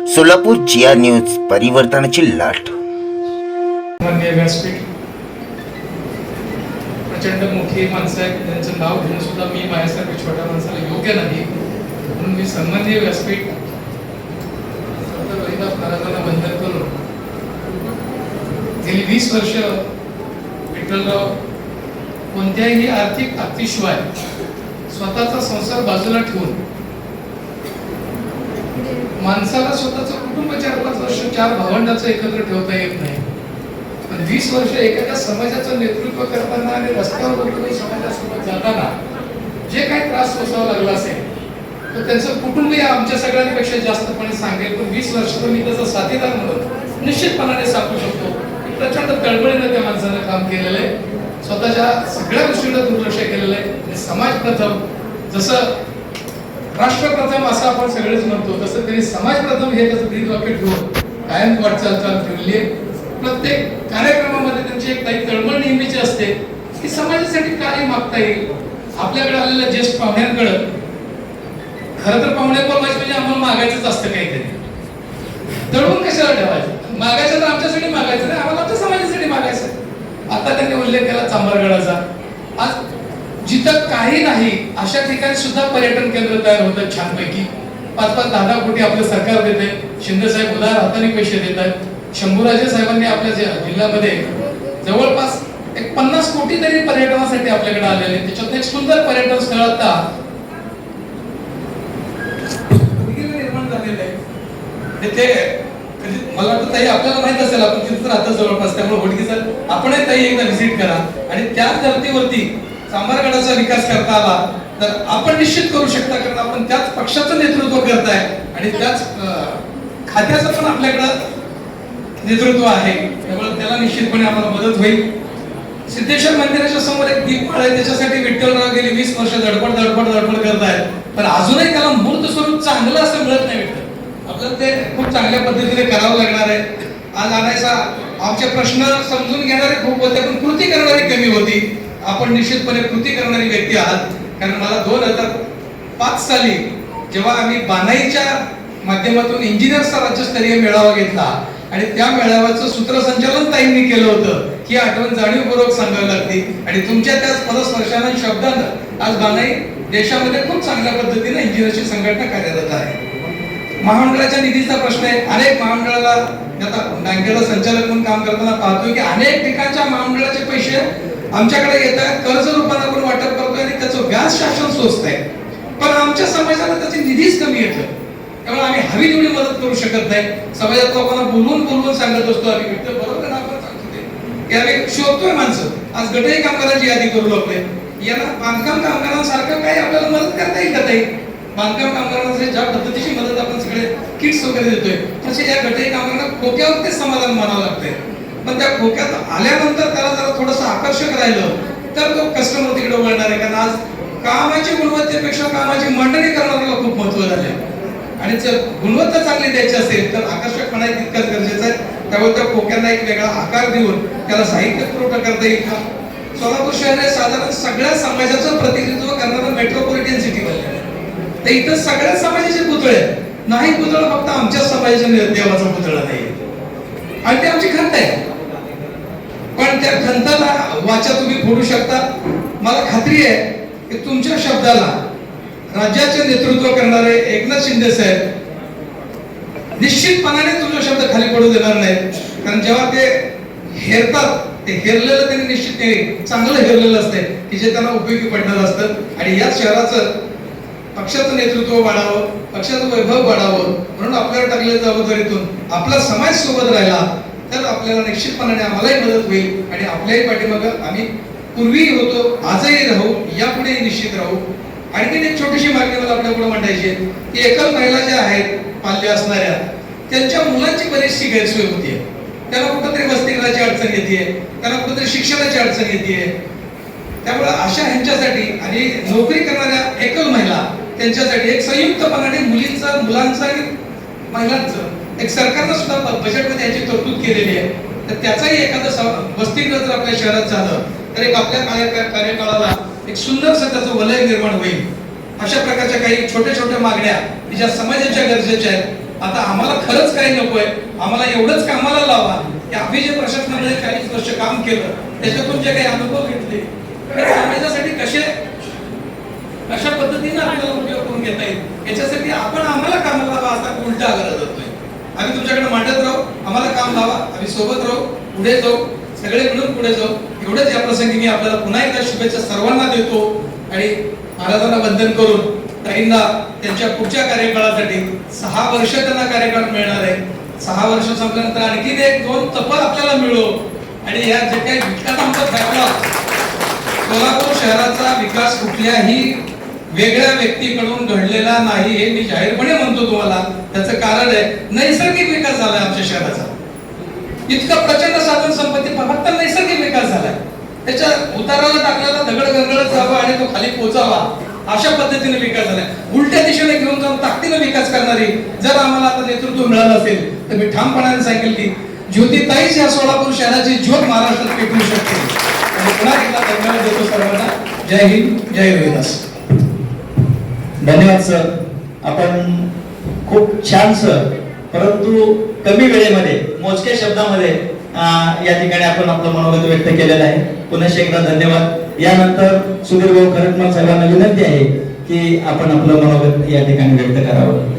सोलापूर जिया news, परिवर्तनाची लाट. माननीय व्यासपीठ, प्रचंड मोठी माणसं आहेत, त्यांचं नाव घेणं सुद्धा मी माझ्यासारख्या छोट्या माणसाला योग्य नाही, म्हणून मी सन्माननीय व्यासपीठ संत गणितदास महाराजांना वंदन करून गेली 20 वर्ष विठ्ठलराव कोणत्याही आर्थिक अतिशिवाय स्वतःचा संसार बाजूला ठेवून माणसाला स्वतःचं कुटुंब 4-5 वर्ष 4 भावंडाचं एकत्र ठेवता येत नाही, पण 20 वर्ष एखाद्या समाजाचं नेतृत्व करताना आणि रस्त्यावर वगैरे समाजासोबत जाताना जे काही त्रास सोसावा लागला असेल तर त्यांचं कुटुंब या आमच्या सगळ्यांपेक्षा जास्तपणे सांगेल. पण 20 वर्ष मी त्याचा साथीदार म्हणून निश्चितपणाने सांगू शकतो की प्रचंड तळमळीनं त्या माणसानं काम केलेलं आहे, स्वतःच्या सगळ्या गोष्टींना दुर्लक्ष केलेलं आहे. आणि समाज प्रथम, जसं राष्ट्रप्रथम असं आपण सगळेच म्हणतो, तसं त्यांनी समाज प्रथम हे त्याचं ब्रीद वाक्य ठेवून कायम वाटचाल चालू ठेवली आहे. प्रत्येक कार्यक्रमामध्ये त्यांची एक काही तळमळ नेहमीची असते की समाजासाठी काय मागता येईल. आपल्याकडे आलेल्या ज्येष्ठ पाहुण्यांकडे खरं तर पाहुणे बोलवायचे म्हणजे आम्हाला मागायचंच असतं काहीतरी, तळून कशाला ठेवायचं, मागायचं तर आमच्यासाठी मागायचं नाही, आम्हाला आमच्या समाजासाठी मागायचं. आता त्यांनी उल्लेख केला चांभारगडाचा. आज जिथं काही नाही अशा ठिकाणी सुद्धा पर्यटन केंद्र तयार होतं छानपैकी. 5-5, 10-10 कोटी आपलं सरकार देते, शिंदे साहेब उदार हाताने पैसे देत आहेत. शंभूराजे साहेबांनी आपल्या जिल्ह्यामध्ये जवळपास एक 50 कोटी तरी पर्यटनासाठी आपल्याकडे आलेले. त्याच्यात एक सुंदर पर्यटन स्थळ आता निर्माण झालेलं आहे. ते मला वाटतं ताई आपल्याला माहित असेल, आपण तिथं राहतो जवळपास, त्यामुळे होडकीचं आपणही ताई एकदा व्हिजिट करा आणि त्याच धर्तीवरती चांभारगडाचा विकास करता आला तर आपण निश्चित करू शकता, कारण आपण त्याच पक्षाचं नेतृत्व करताय आणि त्याच खात्याचं पण आपल्याकडं नेतृत्व आहे, त्यामुळे त्याला निश्चितपणे आम्हाला मदत होईल. सिद्धेश्वर मंदिराच्या समोर एक दीपमाळ आहे, त्याच्यासाठी विठ्ठलराव गेली 20 वर्ष धडपड करतायत, पण अजूनही त्याला मूर्त स्वरूप चांगलं असं मिळत नाही. विठ्ठल आपल्याला ते खूप चांगल्या पद्धतीने करावं लागणार आहे. आज आणायचा आमचे प्रश्न समजून घेणारे खूप होते, पण कृती करणारी कमी होती. आपण निश्चितपणे कृती करणारी व्यक्ती आहात, कारण मला 2005 साली जेव्हा आम्ही बानाईच्या माध्यमातून इंजिनियर्सचा राज्यस्तरीय मेळावा घेतला आणि त्या मेळाव्याचं सूत्रसंचालन ताईंनी केलं होतं, ही आठवण जाणीवपूर्वक सांगावी लागते. आणि तुमच्या त्याच पदस्पर्शानं शब्दानं आज बानाई देशामध्ये खूप चांगल्या पद्धतीने इंजिनियरची संघटना कार्यरत आहे. महामंडळाच्या निधीचा प्रश्न आहे. अनेक महामंडळाला आता बँकेला संचालक म्हणून काम करताना पाहतोय की अनेक ठिकाणच्या महामंडळाचे पैसे आमच्याकडे येत आहेत, कर्ज रूपाने आपण वाटप करतोय आणि त्याचं व्याज शासन सोसतंय, पण आमच्या समाजाला त्याची निधीच कमी येतो. त्यामुळे आम्ही हवी तेवढी मदत करू शकत नाही. समाजात लोकांना बोलवून सांगत असतो आम्ही, विठ्ठल बरोबर ना, आपण सांगतो की आम्ही शोधतोय माणसं. आज गटई कामगारांची यादी करू लागलोय, यांना बांधकाम कामगारांसारखं काही आपल्याला मदत करता येईल का ताई? बांधकाम कामगारांना ज्या पद्धतीची मदत आपण सगळे किट्स वगैरे देतोय, तसे या गटई कामगारांना खोक्यावर ते समाधान मानावं लागतंय. पण त्या खोक्यात आल्यानंतर त्याला जरा थोडंसं आकर्षक राहिलं तर तो कस्टमर तिकडे वळणार आहे. कारण आज कामाची गुणवत्तेपेक्षा कामाची मांडणी करणाऱ्याला खूप महत्व झाले आणि जर गुणवत्ता चांगली द्यायची असेल तर आकर्षकपणा तितकाच गरजेचा आहे. त्यामुळे त्या खोक्यांना एक वेगळा आकार देऊन त्याला साहित्य पुरवठा करता येईल का? सोलापूर शहर हे साधारण सगळ्या समाजाचं प्रतिनिधित्व करणारं मेट्रोपॉलिटन सिटी बनलेलं आहे. तर इथं सगळ्या समाजाचे पुतळे नाही, पुतळा फक्त आमच्या समाजाच्या देवाचा पुतळा नाही आणि ते आमची खंत आहे. पण त्या खंताला वाचा तुम्ही फोडू शकता. मला खात्री आहे की तुमच्या शब्दाला राज्याचे नेतृत्व करणारे एकनाथ शिंदे साहेब निश्चितपणाने तुमचा शब्द खाली पडू देणार नाहीत. कारण जेव्हा ते हेरतात, ते हेरलेलं त्यांनी निश्चित चांगलं हेरलेलं असते की जे त्यांना उपयोगी पडणार असतं. आणि या शहराचं पक्षाचं नेतृत्व वाढावं, पक्षाचं वैभव वाढावं म्हणून आपल्याला टाकलेल्या जबाबदारीतून आपला समाज सोबत राहिला तर आपल्याला निश्चितपणाने आम्हालाही मदत होईल आणि आपल्याही पाठीमागं आम्ही पूर्वीही होतो, आजही राहू, यापुढेही निश्चित राहू. आणखी एक छोटीशी मागणी मला आपल्याकडे मांडायची आहे की एकल महिला ज्या आहेत पाल्य असणाऱ्या, त्यांच्या मुलांची बरीचशी गैरसोय होतीये. त्यांना कुठंतरी वसतिगृहाची अडचण येते, त्यांना कुठंतरी शिक्षणाची अडचण येते. त्यामुळे अशा ह्यांच्यासाठी आणि नोकरी करणाऱ्या एकल महिला त्यांच्यासाठी एक संयुक्तपणाने मुलींचं, मुलांचं आणि महिलांचं एक सरकारनं सुद्धा बजेटमध्ये याची तरतूद केलेली आहे. तर त्याचाही एखादं वसतिगृह जर आपल्या शहरात झालं तर एक आपल्या कार्यकाळाला एक सुंदरसं त्याचं वलय निर्माण होईल. अशा प्रकारच्या काही छोट्या छोट्या मागण्या ज्या समाजाच्या गरजेच्या आहेत आता आम्हाला खरंच काही नकोय, आम्हाला एवढंच कामाला लावा की आम्ही जे प्रशासनामध्ये 40 वर्ष काम केलं त्याच्यातून जे काही अनुभव घेतले ते समाजासाठी कशा पद्धतीने आपल्याला उपयोग करून घेता येईल याच्यासाठी आपण आम्हाला कामाला लावा असा उलटा आग्रह करतोय. आम्ही तुमच्याकडे मांडत राहू, आम्हाला काम लावा, आम्ही सोबत राहू, पुढे जाऊ, सगळे मिळून पुढे जाऊ. एवढंच या प्रसंगी मी आपल्याला पुन्हा एकदा शुभेच्छा सर्वांना देतो आणि महाराजांना वंदन करून ताईंना त्यांच्या पुढच्या कार्यकाळासाठी 6 वर्ष त्यांना कार्यकाळ मिळणार आहे. 6 वर्ष संपल्यानंतर आणखीन 1-2 तपल आपल्याला मिळो आणि या जे काही विकास आमचा ठरला, सोलापूर शहराचा विकास कुठल्याही वेगळ्या व्यक्तीकडून घडलेला नाही हे मी जाहीरपणे म्हणतो तुम्हाला. त्याचं कारण आहे नैसर्गिक विकास झालाय आमच्या शहराचा. इतका प्रचंड साधन संपत्ती फक्त नैसर्गिक विकास झालाय. त्याच्या उताराला टाकलेला दगड गंगळत जावा आणि तो खाली पोचावा अशा पद्धतीने विकास झालाय. उलट्या दिशेने घेऊन जाऊन ताकदीने विकास करणारी जर आम्हाला आता नेतृत्व मिळालं असेल तर मी ठामपणाने सांगेल की ज्योतिताईच या सोलापूर शहराची ज्योत महाराष्ट्रात पेटवू शकते. आणि पुन्हा एकदा धन्यवाद देतो सर्वांना. जय हिंद, जय रविदास. धन्यवाद सर, आपण खूप छान सर, परंतु कमी वेळेमध्ये मोजक्या शब्दामध्ये या ठिकाणी आपण आपलं मनोगत व्यक्त केलेलं आहे. पुन्हा एकदा धन्यवाद. यानंतर सुधीर भाऊ खरटमल साहेबांना विनंती आहे की आपण आपलं मनोगत या ठिकाणी व्यक्त करावं.